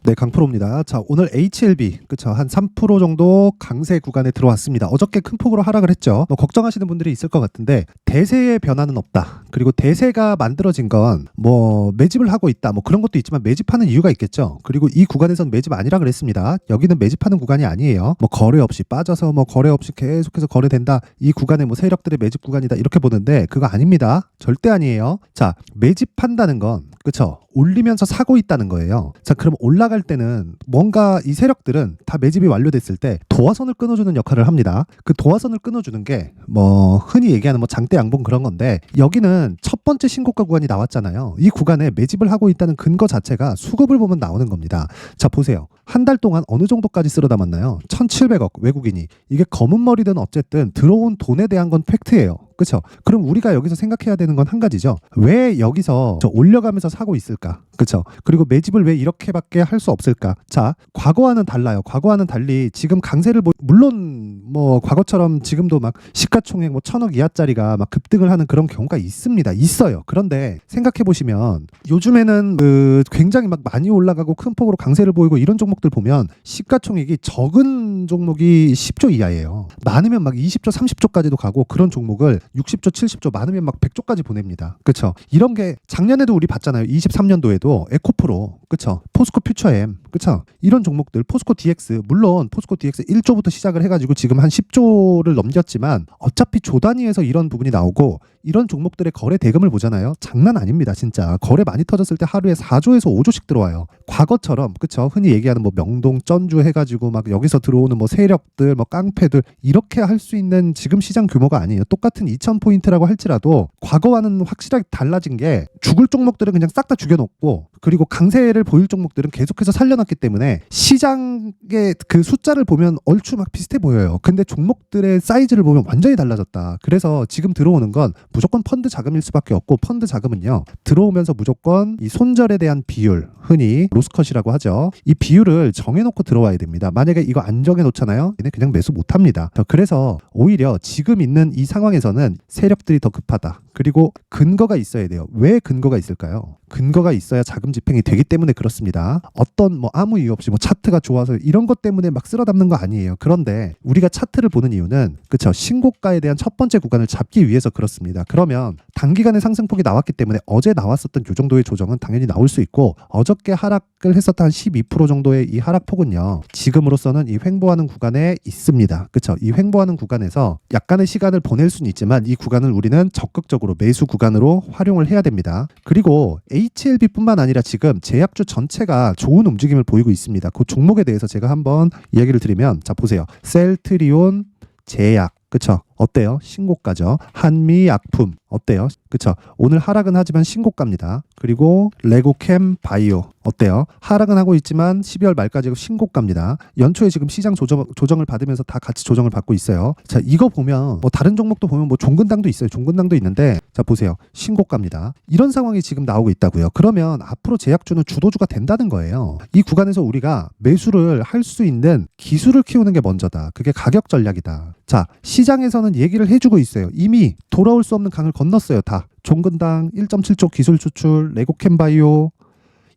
네, 강프로입니다. 자, 오늘 HLB, 그쵸. 한 3% 정도 강세 구간에 들어왔습니다. 어저께 큰 폭으로 하락을 했죠. 뭐 걱정하시는 분들이 있을 것 같은데, 대세의 변화는 없다. 그리고 대세가 만들어진 건 뭐 매집을 하고 있다. 뭐 그런 것도 있지만 매집하는 이유가 있겠죠. 그리고 이 구간에선 매집 아니라 그랬습니다. 여기는 매집하는 구간이 아니에요. 뭐 거래 없이 빠져서 뭐 거래 없이 계속해서 거래된다. 이 구간에 뭐 세력들의 매집 구간이다. 이렇게 보는데 그거 아닙니다. 절대 아니에요. 자, 매집한다는 건 그쵸? 올리면서 사고 있다는 거예요. 자, 그럼 올라갈 때는 뭔가 이 세력들은 다 매집이 완료됐을 때 도화선을 끊어주는 역할을 합니다. 그 도화선을 끊어주는 게 뭐 흔히 얘기하는 뭐 장대 양봉 그런 건데, 여기는 첫 번째 신고가 구간이 나왔잖아요. 이 구간에 매집을 하고 있다는 근거 자체가 수급을 보면 나오는 겁니다. 자, 보세요. 한 달 동안 어느 정도까지 쓸어 담았나요? 1,700억 외국인이. 이게 검은 머리든 어쨌든 들어온 돈에 대한 건 팩트예요. 그렇죠? 그럼 우리가 여기서 생각해야 되는 건 한 가지죠. 왜 여기서 올려가면서 사고 있을까? 그렇죠? 그리고 매집을 왜 이렇게밖에 할 수 없을까? 자, 과거와는 달라요. 과거와는 달리 지금 강세를 물론 뭐 과거처럼 지금도 막 시가총액 뭐 1,000억 이하짜리가 막 급등을 하는 그런 경우가 있습니다. 있어요. 그런데 생각해 보시면 요즘에는 굉장히 막 많이 올라가고 큰 폭으로 강세를 보이고 이런 종목들 보면 시가총액이 적은 종목이 10조 이하예요. 많으면 막 20조, 30조까지도 가고, 그런 종목을 60조, 70조, 많으면 막 100조까지 보냅니다. 그렇죠? 이런 게 작년에도 우리 봤잖아요. 23년도에도 에코프로, 그렇죠? 포스코 퓨처엠, 그렇죠? 이런 종목들, 포스코 DX, 물론 포스코 DX 1조부터 시작을 해가지고 지금 한 10조를 넘겼지만 어차피 조 단위에서 이런 부분이 나오고, 이런 종목들의 거래 대금을 보잖아요. 장난 아닙니다, 진짜. 거래 많이 터졌을 때 하루에 4조에서 5조씩 들어와요. 과거처럼, 그쵸? 흔히 얘기하는 뭐 명동, 전주 해가지고 막 여기서 들어오는 뭐 세력들, 뭐 깡패들, 이렇게 할 수 있는 지금 시장 규모가 아니에요. 똑같은 2,000포인트라고 할지라도 과거와는 확실하게 달라진 게, 죽을 종목들은 그냥 싹 다 죽여놓고, 그리고 강세를 보일 종목들은 계속해서 살려놨기 때문에 시장의 그 숫자를 보면 얼추 막 비슷해 보여요. 근데 종목들의 사이즈를 보면 완전히 달라졌다. 그래서 지금 들어오는 건 무조건 펀드 자금일 수밖에 없고, 펀드 자금은요, 들어오면서 무조건 이 손절에 대한 비율, 흔히 로스컷이라고 하죠. 이 비율을 정해놓고 들어와야 됩니다. 만약에 이거 안 정해놓잖아요, 얘네 그냥 매수 못합니다. 그래서 오히려 지금 있는 이 상황에서는 세력들이 더 급하다. 그리고 근거가 있어야 돼요. 왜 근거가 있을까요? 근거가 있어야 자금 집행이 되기 때문에 그렇습니다. 어떤 뭐 아무 이유 없이 뭐 차트가 좋아서 이런 것 때문에 막 쓸어 담는 거 아니에요. 그런데 우리가 차트를 보는 이유는, 그쵸, 신고가에 대한 첫 번째 구간을 잡기 위해서 그렇습니다. 그러면 단기간의 상승폭이 나왔기 때문에 어제 나왔었던 요 정도의 조정은 당연히 나올 수 있고, 어저께 하락을 했었던 한 12% 정도의 이 하락폭은요, 지금으로서는 이 횡보하는 구간에 있습니다. 그쵸? 이 횡보하는 구간에서 약간의 시간을 보낼 수는 있지만 이 구간을 우리는 적극적으로 매수 구간으로 활용을 해야 됩니다. 그리고 HLB뿐만 아니라 지금 제약주 전체가 좋은 움직임을 보이고 있습니다. 그 종목에 대해서 제가 한번 이야기를 드리면, 자, 보세요. 셀트리온, 제약, 그쵸? 어때요? 신고가죠. 한미약품 어때요? 그쵸? 오늘 하락은 하지만 신고가입니다. 그리고 레고캠 바이오 어때요? 하락은 하고 있지만 12월 말까지 신고가입니다. 연초에 지금 시장 조정을 받으면서 다 같이 조정을 받고 있어요. 자, 이거 보면 뭐 다른 종목도 보면 뭐 종근당도 있어요. 종근당도 있는데, 자, 보세요. 신고가입니다. 이런 상황이 지금 나오고 있다고요. 그러면 앞으로 제약주는 주도주가 된다는 거예요. 이 구간에서 우리가 매수를 할 수 있는 기술을 키우는 게 먼저다. 그게 가격 전략이다. 자, 시장에서는 얘기를 해주고 있어요. 이미 돌아올 수 없는 강을 건넜어요. 다. 종근당 1.7조 기술 수출, 레고캠바이오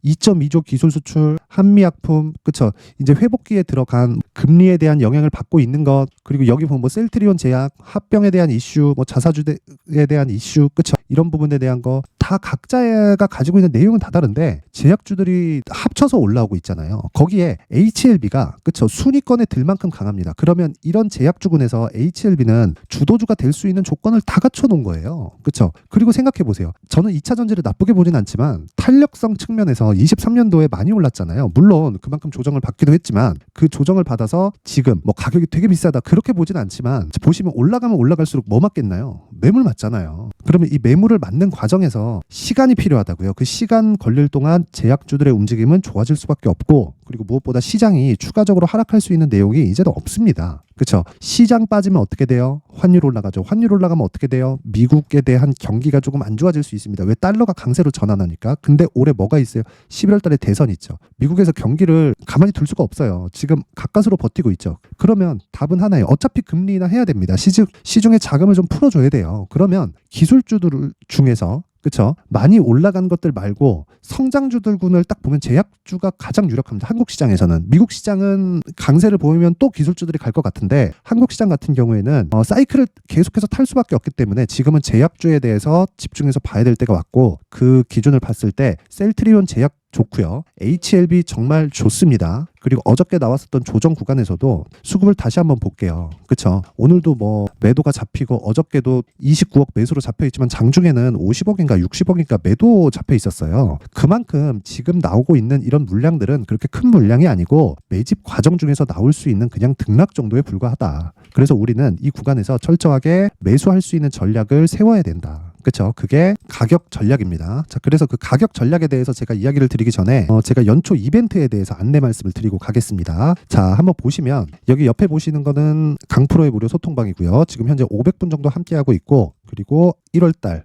2.2조 기술 수출, 한미약품, 그쵸? 이제 회복기에 들어간 금리에 대한 영향을 받고 있는 것, 그리고 여기 보면 뭐 셀트리온 제약, 합병에 대한 이슈, 뭐 자사주에 대한 이슈, 그쵸? 이런 부분에 대한 거 다 각자가 가지고 있는 내용은 다 다른데 제약주들이 합쳐서 올라오고 있잖아요. 거기에 HLB가, 그쵸, 순위권에 들 만큼 강합니다. 그러면 이런 제약주군에서 HLB는 주도주가 될 수 있는 조건을 다 갖춰 놓은 거예요. 그쵸? 그리고 생각해 보세요. 저는 2차 전지를 나쁘게 보진 않지만 탄력성 측면에서 23년도에 많이 올랐잖아요. 물론 그만큼 조정을 받기도 했지만, 그 조정을 받아서 지금 뭐 가격이 되게 비싸다 그렇게 보진 않지만, 보시면 올라가면 올라갈수록 뭐 맞겠나요? 매물 맞잖아요. 그러면 이 매물을 맞는 과정에서 시간이 필요하다고요. 그 시간 걸릴 동안 제약주들의 움직임은 좋아질 수밖에 없고, 그리고 무엇보다 시장이 추가적으로 하락할 수 있는 내용이 이제는 없습니다. 그렇죠? 시장 빠지면 어떻게 돼요? 환율 올라가죠. 환율 올라가면 어떻게 돼요? 미국에 대한 경기가 조금 안 좋아질 수 있습니다. 왜? 달러가 강세로 전환하니까. 근데 올해 뭐가 있어요? 11월 달에 대선 있죠. 미국에서 경기를 가만히 둘 수가 없어요. 지금 가까스로 버티고 있죠. 그러면 답은 하나예요. 어차피 금리 인하 해야 됩니다. 시중에 자금을 좀 풀어줘야 돼요. 그러면 기술주들 중에서, 그쵸? 많이 올라간 것들 말고 성장주들군을 딱 보면 제약주가 가장 유력합니다. 한국 시장에서는. 미국 시장은 강세를 보이면 또 기술주들이 갈 것 같은데 한국 시장 같은 경우에는 사이클을 계속해서 탈 수밖에 없기 때문에 지금은 제약주에 대해서 집중해서 봐야 될 때가 왔고 그 기준을 봤을 때 셀트리온 제약 좋고요. HLB 정말 좋습니다. 그리고 어저께 나왔었던 조정 구간에서도 수급을 다시 한번 볼게요. 그쵸? 오늘도 뭐 매도가 잡히고 어저께도 29억 매수로 잡혀 있지만 장중에는 50억인가 60억인가 매도 잡혀 있었어요. 그만큼 지금 나오고 있는 이런 물량들은 그렇게 큰 물량이 아니고 매집 과정 중에서 나올 수 있는 그냥 등락 정도에 불과하다. 그래서 우리는 이 구간에서 철저하게 매수할 수 있는 전략을 세워야 된다. 그렇죠. 그게 가격 전략입니다. 자, 그래서 그 가격 전략에 대해서 제가 이야기를 드리기 전에 제가 연초 이벤트에 대해서 안내 말씀을 드리고 가겠습니다. 자, 한번 보시면 여기 옆에 보시는 거는 강프로의 무료 소통방이고요. 지금 현재 500분 정도 함께하고 있고 그리고 1월달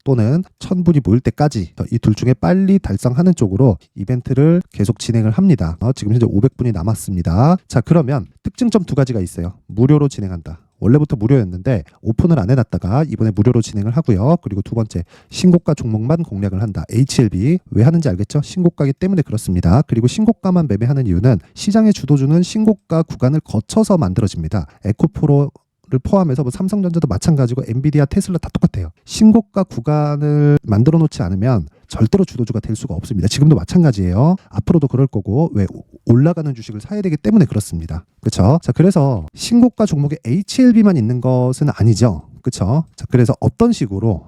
또는 1000분이 모일 때까지 이 둘 중에 빨리 달성하는 쪽으로 이벤트를 계속 진행을 합니다. 지금 현재 500분이 남았습니다. 자, 그러면 특징점 두 가지가 있어요. 무료로 진행한다. 원래부터 무료였는데 오픈을 안 해놨다가 이번에 무료로 진행을 하고요. 그리고 두 번째 신고가 종목만 공략을 한다. HLB 왜 하는지 알겠죠? 신고가이기 때문에 그렇습니다. 그리고 신고가만 매매하는 이유는 시장의 주도주는 신고가 구간을 거쳐서 만들어집니다. 에코프로 를 포함해서 뭐 삼성전자도 마찬가지고 엔비디아, 테슬라 다 똑같아요. 신고가 구간을 만들어 놓지 않으면 절대로 주도주가 될 수가 없습니다. 지금도 마찬가지예요. 앞으로도 그럴 거고 왜 올라가는 주식을 사야 되기 때문에 그렇습니다. 그렇죠? 자, 그래서 신고가 종목에 HLB만 있는 것은 아니죠. 그렇죠? 자, 그래서 어떤 식으로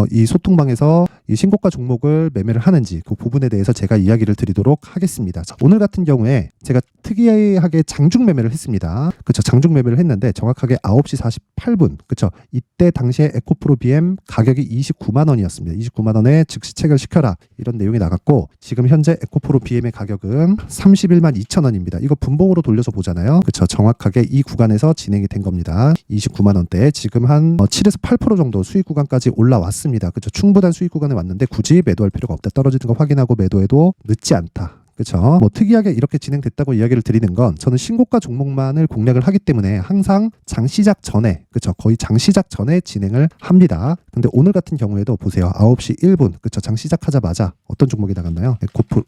이 소통방에서 이 신고가 종목을 매매를 하는지 그 부분에 대해서 제가 이야기를 드리도록 하겠습니다. 자, 오늘 같은 경우에 제가 특이하게 장중 매매를 했습니다. 그렇죠? 장중 매매를 했는데 정확하게 9시 48분. 그렇죠? 이때 당시에 에코프로 BM 가격이 29만 원이었습니다. 29만 원에 즉시 체결시켜라. 이런 내용이 나갔고 지금 현재 에코프로 BM의 가격은 31만 2천 원입니다. 이거 분봉으로 돌려서 보잖아요. 그렇죠? 정확하게 이 구간에서 진행이 된 겁니다. 29만 원대 지금 한 7에서 8% 정도 수익 구간까지 올라왔습니다. 그렇죠? 충분한 수익 구간에 왔는데 굳이 매도할 필요가 없다. 떨어지는 거 확인하고 매도해도 늦지 않다. 그렇죠? 뭐 특이하게 이렇게 진행됐다고 이야기를 드리는 건 저는 신고가 종목만을 공략을 하기 때문에 항상 장 시작 전에 그렇죠? 거의 장 시작 전에 진행을 합니다. 근데 오늘 같은 경우에도 보세요. 9시 1분 그렇죠? 장 시작하자마자 어떤 종목이 나갔나요? 에코프로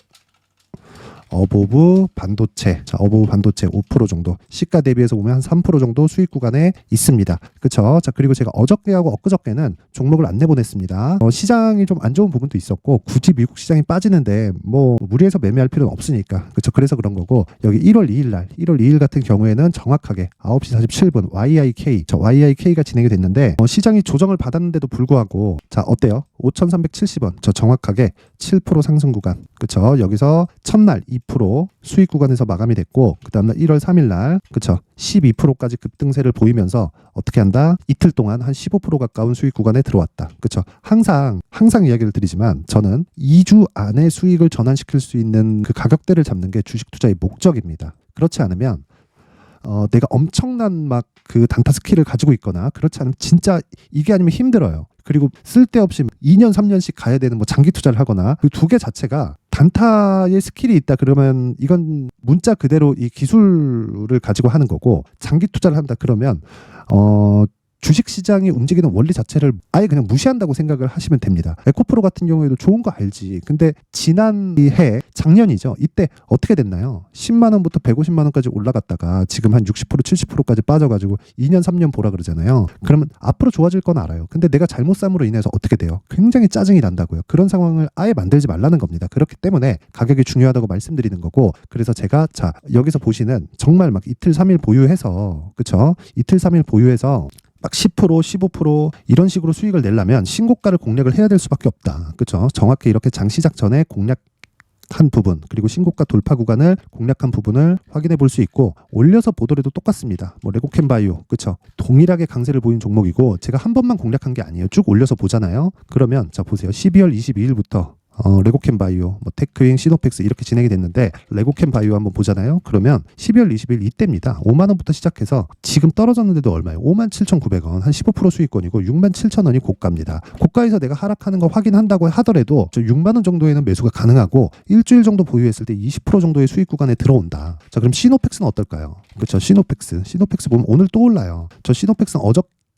어보브 반도체. 자, 어보브 반도체 5% 정도. 시가 대비해서 보면 한 3% 정도 수익 구간에 있습니다. 그렇죠? 자, 그리고 제가 어저께하고 엊그저께는 종목을 안 내보냈습니다. 시장이 좀 안 좋은 부분도 있었고 굳이 미국 시장이 빠지는데 뭐 무리해서 매매할 필요는 없으니까. 그렇죠? 그래서 그런 거고 여기 1월 2일 날 1월 2일 같은 경우에는 정확하게 9시 47분 YIK. 저 YIK가 진행이 됐는데 시장이 조정을 받았는데도 불구하고 자, 어때요? 5,370원. 저 정확하게 7% 상승 구간. 그렇죠? 여기서 첫날 2% 수익 구간에서 마감이 됐고 그 다음날 1월 3일 날 그쵸 12%까지 급등세를 보이면서 어떻게 한다? 이틀 동안 한 15% 가까운 수익 구간에 들어왔다. 그쵸? 항상 이야기를 드리지만 저는 2주 안에 수익을 전환시킬 수 있는 그 가격대를 잡는 게 주식 투자의 목적입니다. 그렇지 않으면 내가 엄청난 막 그 단타 스킬을 가지고 있거나 그렇지 않으면 진짜 이게 아니면 힘들어요. 그리고 쓸데없이 2년 3년씩 가야 되는 뭐 장기 투자를 하거나 그 두 개 자체가 단타의 스킬이 있다 그러면 이건 문자 그대로 이 기술을 가지고 하는 거고 장기 투자를 한다 그러면 주식시장이 움직이는 원리 자체를 아예 그냥 무시한다고 생각을 하시면 됩니다. 에코프로 같은 경우에도 좋은 거 알지. 근데 지난 해 작년이죠. 이때 어떻게 됐나요? 10만 원부터 150만 원까지 올라갔다가 지금 한 60% 70%까지 빠져가지고 2년 3년 보라 그러잖아요. 그러면 앞으로 좋아질 건 알아요. 근데 내가 잘못 쌈으로 인해서 어떻게 돼요? 굉장히 짜증이 난다고요. 그런 상황을 아예 만들지 말라는 겁니다. 그렇기 때문에 가격이 중요하다고 말씀드리는 거고 그래서 제가 자 여기서 보시는 정말 막 이틀 3일 보유해서 그쵸? 이틀 3일 보유해서 막 10%, 15% 이런 식으로 수익을 내려면 신고가를 공략을 해야 될 수밖에 없다. 그렇죠? 정확히 이렇게 장 시작 전에 공략한 부분 그리고 신고가 돌파 구간을 공략한 부분을 확인해 볼 수 있고 올려서 보더라도 똑같습니다. 뭐 레고캠바이오 그렇죠? 동일하게 강세를 보인 종목이고 제가 한 번만 공략한 게 아니에요. 쭉 올려서 보잖아요. 그러면 자 보세요. 12월 22일부터 레고캠바이오, 뭐 테크윙, 시노펙스 이렇게 진행이 됐는데 레고캠바이오 한번 보잖아요. 그러면 12월 20일 이때입니다. 5만 원부터 시작해서 지금 떨어졌는데도 얼마예요? 57,900원, 한 15% 수익권이고 67,000원이 고가입니다. 고가에서 내가 하락하는 거 확인한다고 하더라도 저 6만 원 정도에는 매수가 가능하고 일주일 정도 보유했을 때 20% 정도의 수익 구간에 들어온다. 자, 그럼 시노펙스는 어떨까요? 그렇죠. 시노펙스 보면 오늘 또 올라요. 저 시노펙스는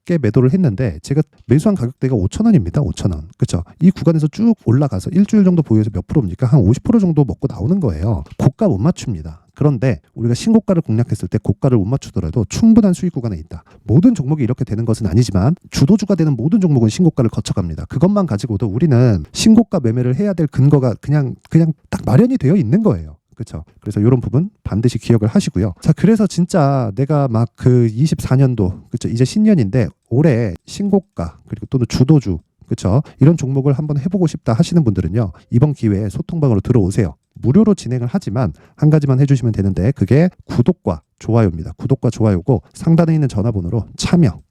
가볍게 매도를 했는데 제가 매수한 가격대가 5,000원입니다. 5,000원. 그렇죠? 이 구간에서 쭉 올라가서 일주일 정도 보유해서 몇 프로입니까? 한 50% 정도 먹고 나오는 거예요. 고가 못 맞춥니다. 그런데 우리가 신고가를 공략했을 때 고가를 못 맞추더라도 충분한 수익 구간에 있다. 모든 종목이 이렇게 되는 것은 아니지만 주도주가 되는 모든 종목은 신고가를 거쳐갑니다. 그것만 가지고도 우리는 신고가 매매를 해야 될 근거가 그냥 딱 마련이 되어 있는 거예요. 그렇죠. 그래서 이런 부분 반드시 기억을 하시고요. 자, 그래서 진짜 내가 막 그 24년도 그렇죠. 이제 신년인데 올해 신고가 그리고 또는 주도주 그렇죠. 이런 종목을 한번 해보고 싶다 하시는 분들은요. 이번 기회에 소통방으로 들어오세요. 무료로 진행을 하지만 한 가지만 해주시면 되는데 그게 구독과 좋아요입니다. 구독과 좋아요고 상단에 있는 전화번호로 참여.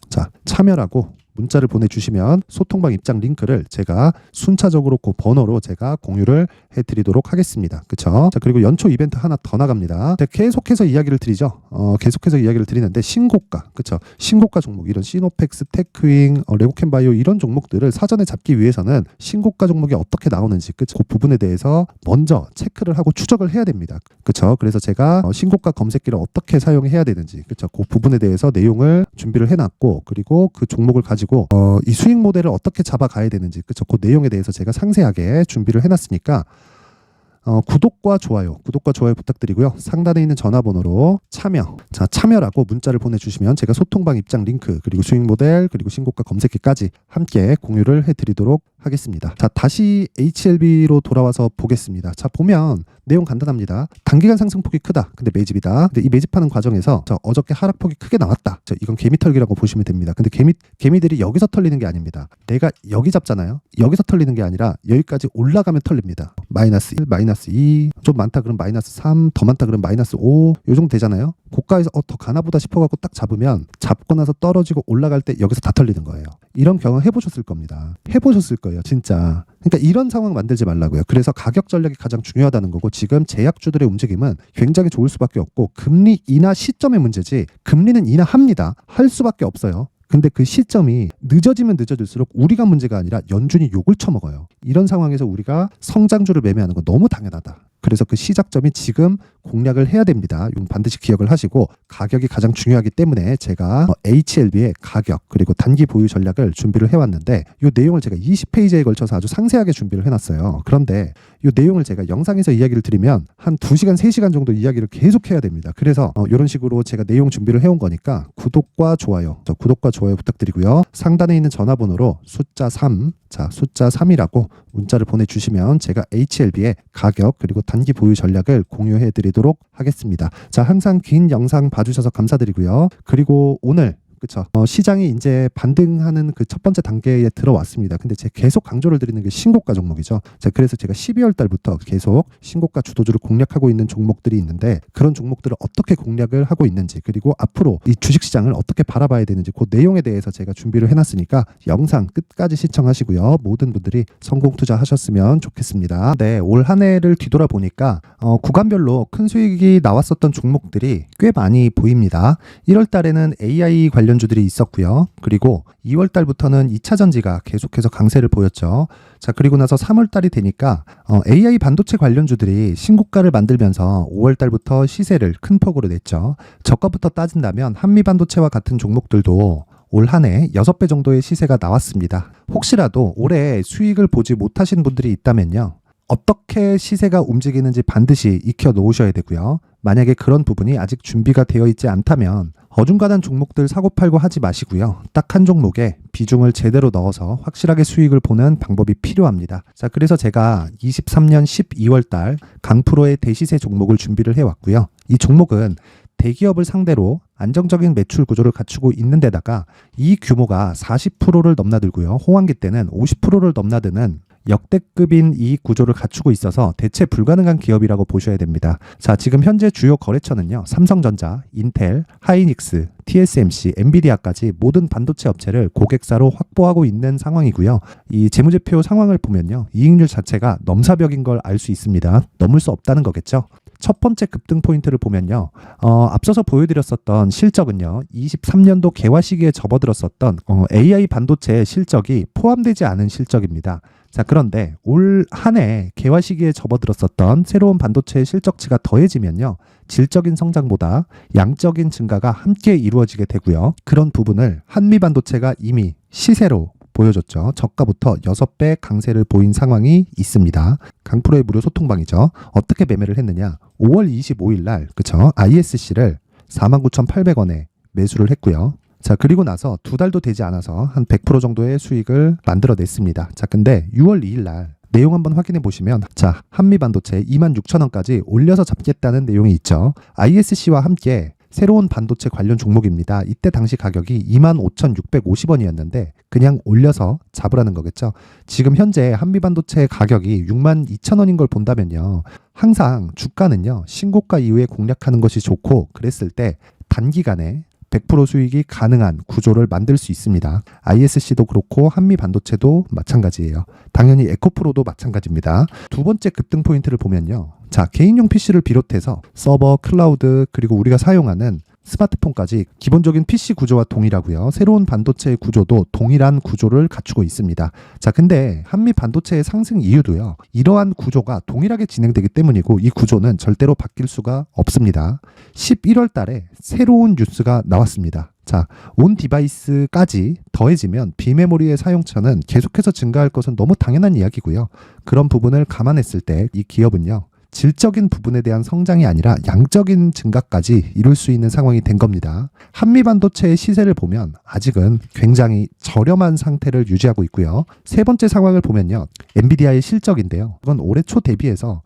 자, 참여라고 문자를 보내주시면 소통방 입장 링크를 제가 순차적으로 그 번호로 제가 공유를 해드리도록 하겠습니다. 그쵸? 자, 그리고 연초 이벤트 하나 더 나갑니다. 제가 계속해서 이야기를 드리죠. 계속해서 이야기를 드리는데 신고가, 그쵸? 신고가 종목, 이런 시노펙스, 테크윙, 레고캔바이오 이런 종목들을 사전에 잡기 위해서는 신고가 종목이 어떻게 나오는지, 그쵸? 그 부분에 대해서 먼저 체크를 하고 추적을 해야 됩니다. 그쵸? 그래서 제가 신고가 검색기를 어떻게 사용해야 되는지, 그쵸? 그 부분에 대해서 내용을 준비를 해놨고, 그리고 그 종목을 가지고 이 수익 모델을 어떻게 잡아가야 되는지, 그쵸? 그 내용에 대해서 제가 상세하게 준비를 해놨으니까 구독과 좋아요 부탁드리고요. 상단에 있는 전화번호로 참여. 자, 참여라고 문자를 보내주시면 제가 소통방 입장 링크 그리고 수익 모델 그리고 신고가 검색기까지 함께 공유를 해드리도록 하겠습니다. 자, 다시 HLB로 돌아와서 보겠습니다. 자, 보면 내용 간단합니다. 단기간 상승폭이 크다. 근데 매집이다. 근데 이 매집하는 과정에서 어저께 하락폭이 크게 나왔다. 이건 개미털기라고 보시면 됩니다. 근데 개미들이 여기서 털리는 게 아닙니다. 내가 여기 잡잖아요. 여기서 털리는 게 아니라 여기까지 올라가면 털립니다. 마이너스 1, 마이너스 2, 좀 많다 그러면 마이너스 3, 더 많다 그러면 마이너스 5, 요 정도 되잖아요. 고가에서 더 가나보다 싶어갖고 딱 잡으면 잡고 나서 떨어지고 올라갈 때 여기서 다 털리는 거예요. 이런 경험 해보셨을 겁니다. 해보셨을 거예요, 진짜. 그러니까 이런 상황 만들지 말라고요. 그래서 가격 전략이 가장 중요하다는 거고, 지금 제약주들의 움직임은 굉장히 좋을 수밖에 없고, 금리 인하 시점의 문제지 금리는 인하합니다. 할 수밖에 없어요. 근데 그 시점이 늦어지면 늦어질수록 우리가 문제가 아니라 연준이 욕을 처먹어요. 이런 상황에서 우리가 성장주를 매매하는 건 너무 당연하다. 그래서 그 시작점이 지금 공략을 해야 됩니다. 이건 반드시 기억을 하시고, 가격이 가장 중요하기 때문에 제가 HLB의 가격 그리고 단기 보유 전략을 준비를 해왔는데, 이 내용을 제가 20페이지에 걸쳐서 아주 상세하게 준비를 해놨어요. 그런데 이 내용을 제가 영상에서 이야기를 드리면 한 2시간, 3시간 정도 이야기를 계속 해야 됩니다. 그래서 이런 식으로 제가 내용 준비를 해온 거니까 구독과 좋아요 부탁드리고요. 상단에 있는 전화번호로 숫자 3, 자, 숫자 3이라고 문자를 보내주시면 제가 HLB의 가격 그리고 단기 보유 전략을 공유해 드리도록 하겠습니다. 자, 항상 긴 영상 봐주셔서 감사드리고요. 그리고 오늘 그렇죠. 시장이 이제 반등하는 그 첫 번째 단계에 들어왔습니다. 근데 제가 계속 강조를 드리는 게 신고가 종목이죠. 자, 그래서 제가 12월 달부터 계속 신고가 주도주를 공략하고 있는 종목들이 있는데, 그런 종목들을 어떻게 공략을 하고 있는지, 그리고 앞으로 이 주식시장을 어떻게 바라봐야 되는지 그 내용에 대해서 제가 준비를 해놨으니까 영상 끝까지 시청하시고요. 모든 분들이 성공 투자하셨으면 좋겠습니다. 네, 올 한 해를 뒤돌아보니까 구간별로 큰 수익이 나왔었던 종목들이 꽤 많이 보입니다. 1월 달에는 AI 관련주들이 있었고요. 그리고 2월 달부터는 2차 전지가 계속해서 강세를 보였죠. 자, 그리고 나서 3월 달이 되니까 AI 반도체 관련주들이 신고가를 만들면서 5월 달부터 시세를 큰 폭으로 냈죠. 저가부터 따진다면 한미 반도체와 같은 종목들도 올 한 해 6배 정도의 시세가 나왔습니다. 혹시라도 올해 수익을 보지 못하신 분들이 있다면요, 어떻게 시세가 움직이는지 반드시 익혀 놓으셔야 되고요. 만약에 그런 부분이 아직 준비가 되어 있지 않다면 어중간한 종목들 사고팔고 하지 마시고요. 딱 한 종목에 비중을 제대로 넣어서 확실하게 수익을 보는 방법이 필요합니다. 자, 그래서 제가 23년 12월 달 강프로의 대시세 종목을 준비를 해왔고요. 이 종목은 대기업을 상대로 안정적인 매출 구조를 갖추고 있는 데다가 이 규모가 40%를 넘나들고요. 호황기 때는 50%를 넘나드는 역대급인 이익 구조를 갖추고 있어서 대체 불가능한 기업이라고 보셔야 됩니다. 자, 지금 현재 주요 거래처는요, 삼성전자, 인텔, 하이닉스, TSMC, 엔비디아까지 모든 반도체 업체를 고객사로 확보하고 있는 상황이고요. 이 재무제표 상황을 보면요, 이익률 자체가 넘사벽인 걸 알 수 있습니다. 넘을 수 없다는 거겠죠. 첫 번째 급등 포인트를 보면요, 앞서서 보여드렸었던 실적은요, 23년도 개화 시기에 접어들었었던 AI 반도체의 실적이 포함되지 않은 실적입니다. 자, 그런데 올 한 해 개화 시기에 접어들었었던 새로운 반도체의 실적치가 더해지면요. 질적인 성장보다 양적인 증가가 함께 이루어지게 되고요. 그런 부분을 한미반도체가 이미 시세로 보여줬죠. 저가부터 6배 강세를 보인 상황이 있습니다. 강프로의 무료 소통방이죠. 어떻게 매매를 했느냐. 5월 25일 날 그쵸? ISC를 49,800원에 매수를 했고요. 자, 그리고 나서 2달도 되지 않아서 한 100% 정도의 수익을 만들어냈습니다. 자, 근데 6월 2일 날 내용 한번 확인해 보시면 자, 한미반도체 26,000원까지 올려서 잡겠다는 내용이 있죠. ISC와 함께 새로운 반도체 관련 종목입니다. 이때 당시 가격이 25,650원이었는데 그냥 올려서 잡으라는 거겠죠. 지금 현재 한미반도체 가격이 62,000원인 걸 본다면요. 항상 주가는요. 신고가 이후에 공략하는 것이 좋고 그랬을 때 단기간에 100% 수익이 가능한 구조를 만들 수 있습니다. ISC도 그렇고 한미반도체도 마찬가지예요. 당연히 에코프로도 마찬가지입니다. 두 번째 급등 포인트를 보면요. 자, 개인용 PC를 비롯해서 서버, 클라우드, 그리고 우리가 사용하는 스마트폰까지 기본적인 PC 구조와 동일하고요. 새로운 반도체의 구조도 동일한 구조를 갖추고 있습니다. 자, 근데 한미 반도체의 상승 이유도요. 이러한 구조가 동일하게 진행되기 때문이고 이 구조는 절대로 바뀔 수가 없습니다. 11월 달에 새로운 뉴스가 나왔습니다. 자, 온 디바이스까지 더해지면 비메모리의 사용처는 계속해서 증가할 것은 너무 당연한 이야기고요. 그런 부분을 감안했을 때 이 기업은요. 질적인 부분에 대한 성장이 아니라 양적인 증가까지 이룰 수 있는 상황이 된 겁니다. 한미반도체의 시세를 보면 아직은 굉장히 저렴한 상태를 유지하고 있고요. 세 번째 상황을 보면요. 엔비디아의 실적인데요. 이건 올해 초 대비해서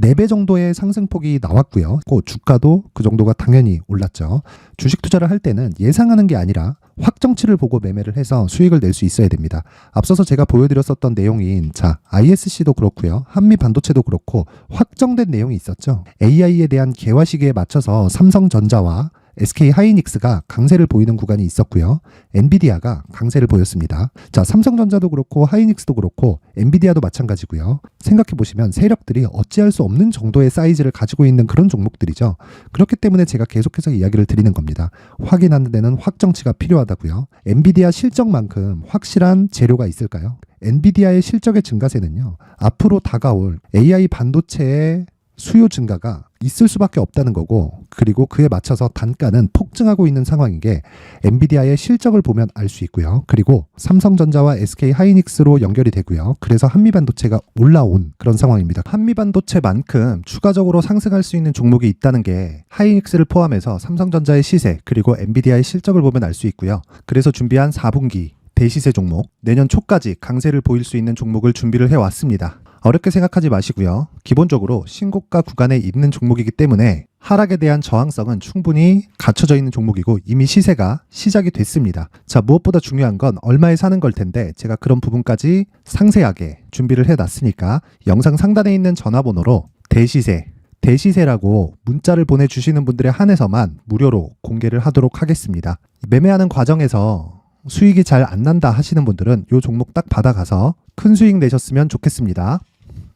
4배 정도의 상승폭이 나왔고요. 주가도 그 정도가 당연히 올랐죠. 주식 투자를 할 때는 예상하는 게 아니라 확정치를 보고 매매를 해서 수익을 낼 수 있어야 됩니다. 앞서서 제가 보여드렸었던 내용인 자, ISC도 그렇고요. 한미반도체도 그렇고 확정된 내용이 있었죠. AI에 대한 개화 시기에 맞춰서 삼성전자와 SK 하이닉스가 강세를 보이는 구간이 있었고요. 엔비디아가 강세를 보였습니다. 자, 삼성전자도 그렇고 하이닉스도 그렇고 엔비디아도 마찬가지고요. 생각해 보시면 세력들이 어찌할 수 없는 정도의 사이즈를 가지고 있는 그런 종목들이죠. 그렇기 때문에 제가 계속해서 이야기를 드리는 겁니다. 확인하는 데는 확정치가 필요하다고요. 엔비디아 실적만큼 확실한 재료가 있을까요? 엔비디아의 실적의 증가세는요. 앞으로 다가올 AI 반도체의 수요 증가가 있을 수밖에 없다는 거고 그리고 그에 맞춰서 단가는 폭증하고 있는 상황인 게 엔비디아의 실적을 보면 알 수 있고요. 그리고 삼성전자와 SK 하이닉스로 연결이 되고요. 그래서 한미반도체가 올라온 그런 상황입니다. 한미반도체만큼 추가적으로 상승할 수 있는 종목이 있다는 게 하이닉스를 포함해서 삼성전자의 시세 그리고 엔비디아의 실적을 보면 알 수 있고요. 그래서 준비한 4분기 대시세 종목, 내년 초까지 강세를 보일 수 있는 종목을 준비를 해왔습니다. 어렵게 생각하지 마시고요. 기본적으로 신고가 구간에 있는 종목이기 때문에 하락에 대한 저항성은 충분히 갖춰져 있는 종목이고 이미 시세가 시작이 됐습니다. 자, 무엇보다 중요한 건 얼마에 사는 걸 텐데 제가 그런 부분까지 상세하게 준비를 해놨으니까 영상 상단에 있는 전화번호로 대시세라고 문자를 보내주시는 분들에 한해서만 무료로 공개를 하도록 하겠습니다. 매매하는 과정에서 수익이 잘 안 난다 하시는 분들은 이 종목 딱 받아가서 큰 수익 내셨으면 좋겠습니다.